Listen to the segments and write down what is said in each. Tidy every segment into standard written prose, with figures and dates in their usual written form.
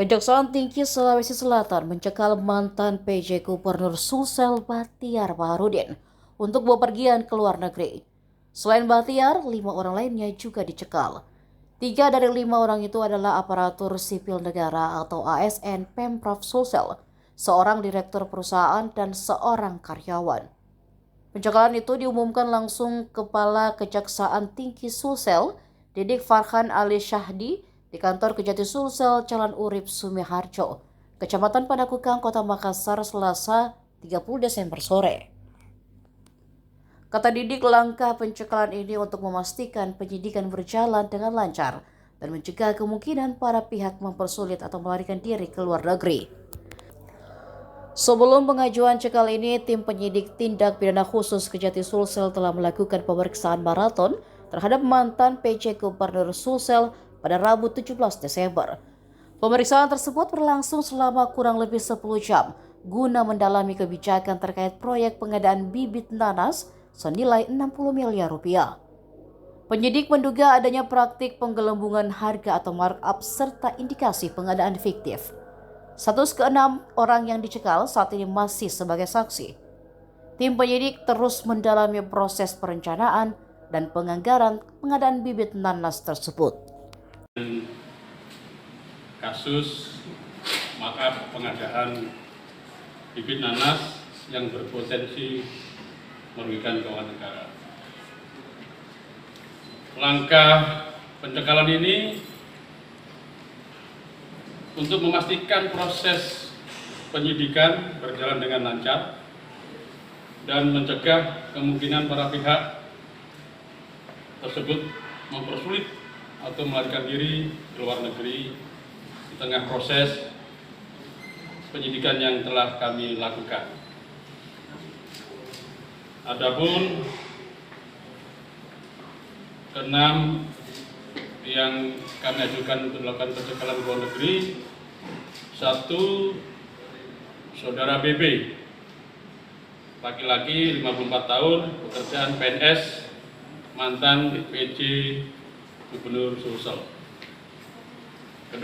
Kejaksaan Tinggi Sulawesi Selatan mencekal mantan PJ Gubernur Sulsel Bachtiar Baharudin untuk bepergian ke luar negeri. Selain Bachtiar, 5 orang lainnya juga dicekal. 3 dari 5 orang itu adalah aparatur sipil negara atau ASN Pemprov Sulsel, seorang direktur perusahaan dan seorang karyawan. Pencekalan itu diumumkan langsung Kepala Kejaksaan Tinggi Sulsel, Didik Farhan Ali Syahdi, di kantor Kejati Sulsel, Jalan Urip Sumiharjo, Kecamatan Panakukang, Kota Makassar, Selasa 30 Desember sore. Kata Didik, langkah pencekalan ini untuk memastikan penyidikan berjalan dengan lancar dan mencegah kemungkinan para pihak mempersulit atau melarikan diri ke luar negeri. Sebelum pengajuan cekal ini, tim penyidik tindak pidana khusus Kejati Sulsel telah melakukan pemeriksaan maraton terhadap mantan PJ Gubernur Sulsel pada Rabu 17 Desember. Pemeriksaan tersebut berlangsung selama kurang lebih 10 jam guna mendalami kebijakan terkait proyek pengadaan bibit nanas senilai 60 miliar rupiah. Penyidik menduga adanya praktik penggelembungan harga atau markup serta indikasi pengadaan fiktif. Status ke-6 orang yang dicekal saat ini masih sebagai saksi. Tim penyidik terus mendalami proses perencanaan dan penganggaran pengadaan bibit nanas tersebut. Kasus markup pengadaan bibit nanas yang berpotensi merugikan keuangan negara. Langkah pencekalan ini untuk memastikan proses penyidikan berjalan dengan lancar dan mencegah kemungkinan para pihak tersebut mempersulit atau melarikan diri ke luar negeri di tengah proses penyidikan yang telah kami lakukan. Adapun keenam yang kami ajukan untuk dilakukan pencekalan ke luar negeri, 1. Saudara BB, laki-laki 54 tahun, pekerjaan PNS, mantan PJ Gubernur Sulsel. 2.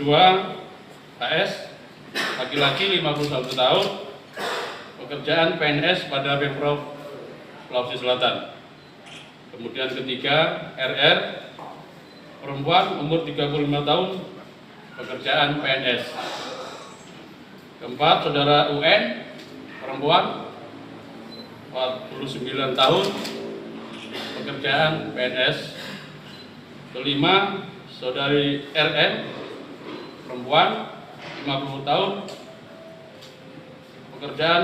HS, laki-laki 51 tahun, pekerjaan PNS pada Pemprov Sulawesi Selatan. Kemudian 3. RR, perempuan umur 35 tahun, pekerjaan PNS. 4. Saudara UN, perempuan 49 tahun, pekerjaan PNS. 5. Saudari RM, perempuan 50 tahun, pekerjaan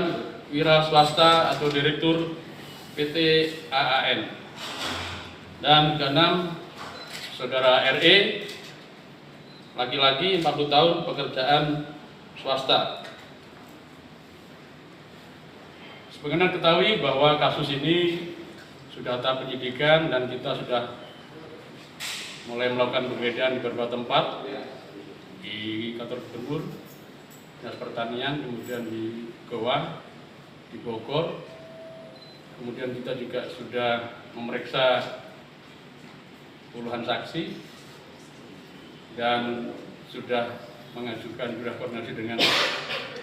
wira swasta atau direktur PT AAN. Dan ke-6, Saudara RE, laki-laki 40 tahun, pekerjaan swasta. Sebagaimana ketahui bahwa kasus ini sudah tahap penyidikan dan kita sudah mulai melakukan penggeledahan di beberapa tempat, di kantor gubernur, dinas pertanian, kemudian di Goa, di Bogor. Kemudian kita juga sudah memeriksa puluhan saksi dan sudah mengajukan sudah koordinasi dengan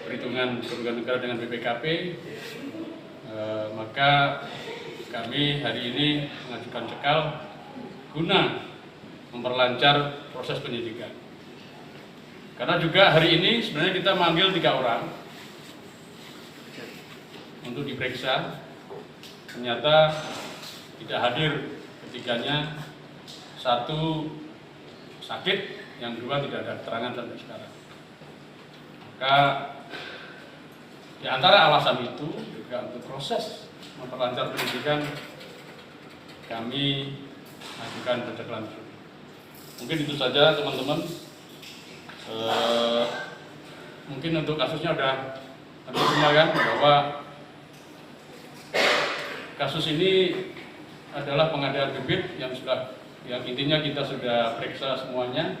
perhitungan kerugian negara dengan BPKP. Maka kami hari ini mengajukan cekal guna memperlancar proses penyidikan. Karena juga hari ini sebenarnya kita manggil 3 orang untuk diperiksa. Ternyata tidak hadir ketiganya, 1 sakit, yang 2 tidak ada keterangan sampai sekarang. Maka di antara alasan itu juga untuk proses memperlancar penyidikan kami ajukan pencekalan. Mungkin itu saja teman-teman. Mungkin untuk kasusnya sudah semua kan, bahwa kasus ini adalah pengadaan bibit yang intinya kita sudah periksa semuanya.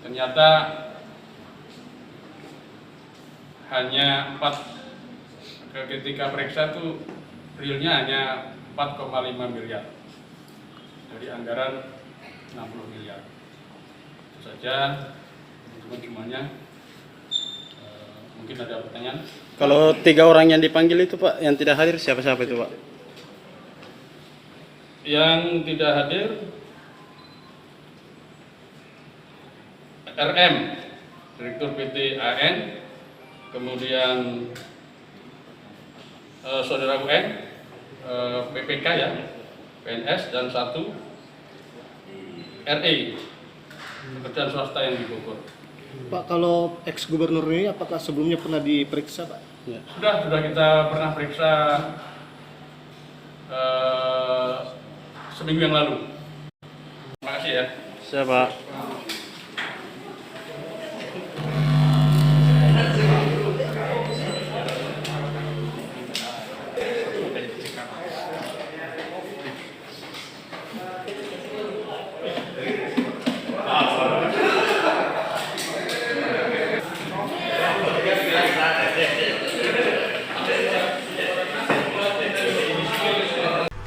Ternyata hanya ketika periksa itu realnya hanya 4,5 miliar dari anggaran 60 miliar. Itu saja teman-teman semuanya. Mungkin ada pertanyaan? Kalau 3 orang yang dipanggil itu Pak, yang tidak hadir siapa-siapa itu Pak? Yang tidak hadir RM, Direktur PT AN, kemudian Saudara UN, PPK ya, PNS, dan 1 RE, pekerjaan swasta yang di Bogor. Pak, kalau ex-gubernur ini apakah sebelumnya pernah diperiksa, Pak? Ya. Sudah kita pernah periksa seminggu yang lalu. Terima kasih ya. Siapa?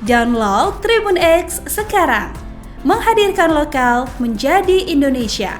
Download Tribun X sekarang, menghadirkan lokal menjadi Indonesia.